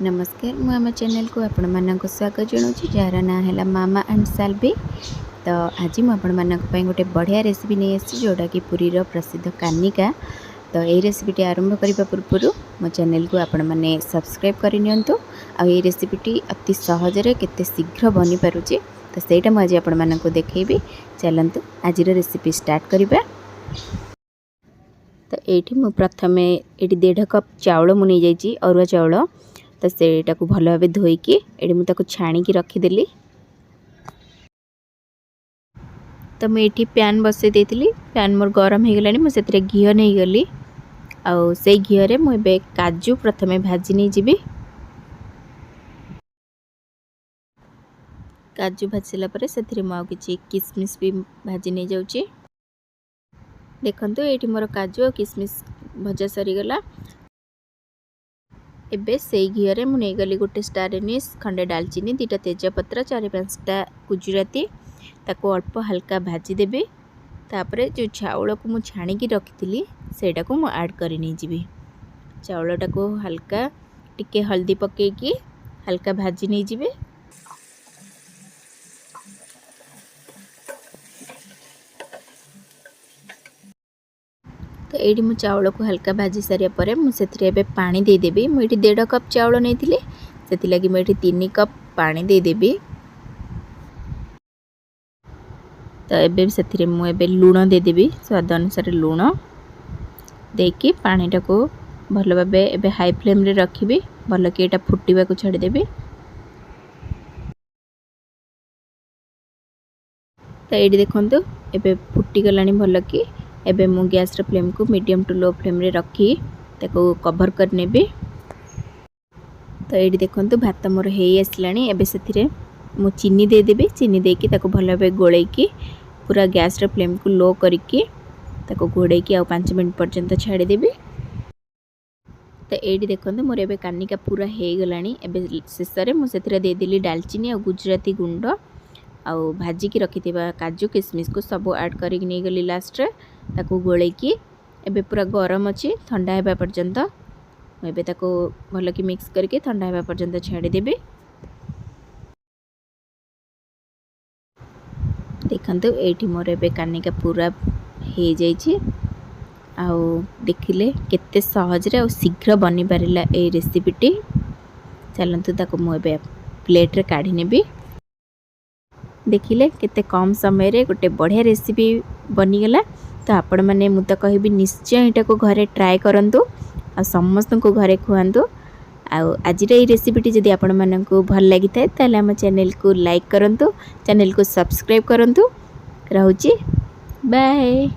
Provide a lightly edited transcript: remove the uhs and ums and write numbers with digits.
नमस्कार मु आम चैनल को आपण मानक स्वागत जनाऊँ जार ना है मामा एंड साल्वी। तो आज मुझे गोटे बढ़िया रेसिपी नहीं आसी जोटा कि पुरीर प्रसिद्ध कानिका। तो ये रेसिपीटी आरंभ करने पूर्व मो चैनल को आपण मैंने सब्सक्राइब करनी आ रेसिपीटी अति सहजरे केते शीघ्र बनी पारुची। तो सहीटा मुझे आपण मानक देखी चलतु आज रेसिपी स्टार्ट करवा। तो ये मु प्रथम ये 1.5 कप चाउल मुझे नहीं जाइए अरुआ चाउल। तो सेटा को भल भाव धोईकी ये मुझे छाणिकी रखीदेली। तो मुझे पैन बसई देती पैन मोर गरम हो गलानी मुझे घी नहीं गली आउ से घी मुझे काजू प्रथमे भाजी नहीं जीवी। काजू भाजला पर से किसी किसमिस भी भाजी नहीं जाऊँगी। देखंतु ये मोर काजू और किसमिस भजा सरीगला। एबे से घी मु नहीं गली गोटे स्टार एनिस खंडे डालचीनी 2टा तेजपत्र 4-5टा गुजराती ताको अल्प हल्का भाजी देबे। तापरे जो चाउल को मु छाणिकी रखी सेटा को मु ऐड करी नहीं जीवी। चाउलटा को हल्का टिके हल्दी पकेकी हल्का भाजी नहीं जीवे। तो ये मु चाउल को हल्का भाजी सारे पर मुझे पानी देदेवी। मुझे 1.5 कप चाउल नहीं से लगी मुझे 3 कप पानी देदेवी। तो ये से मुझे लुण देदेवी स्वाद अनुसार लुण देकी पानीटा को भल भाव ए हाई फ्लेम रे रखी भल कि यहाँ फुटवा को छाड़देवी। तो ये देखो ए फुटीगला भल कि एबे मु गैस रे फ्लेम को मीडियम टू लो फ्लेम रे रखी ताको कवर कर नेबी। तो ये देखो भात मोर हो आसलानी। एबे से मु चीनी दे देबी। चीनी देकी ताको भल भाव गोलैकी पूरा गैस रे फ्लेम को लो करके ताको घोड़ैकी आ 5 मिनट पर्यंत छाड़ी देबी। तो ये देखो मोर एबे कानिका पूरा हो गलानी। एबे शेष रे मु सेथिरे दे देली दालचीनी और गुजराती गुंड आउ भाजिकी रखिथिबा काजू किसमिस को सब ऐड करिक नहीं गली लास्ट रे ताको गोलैकी एबे पूरा गरम अच्छी ठंडा होगा पर्यंत मुझे ताको भल कि मिक्स करके ठंडा होगा पर्यंत छाड़ी देबी। देखंतु एठी मोर एबे कानिका पूरा हो जाइए आउ देखिले केते सहज रे शीघ्र बनी पारिला ए रेसिपीटी। चलंतु ताको मुझे प्लेट रे काढ़ी नेबी। देखिले केते कम समय रे गोटे बढ़िया रेसिपी बनीगला। तो आपण मैंने मुझे कहबी निश्चय यहाँ को घरे ट्राए करंतु आ समस्त को घरे खुआंतु। आज रेसिपीटी जदि आपण मानकु भल लगी थाए ताले हम चैनल को लाइक करंतु, चैनल को सब्सक्राइब करंतु। रहूची बाय।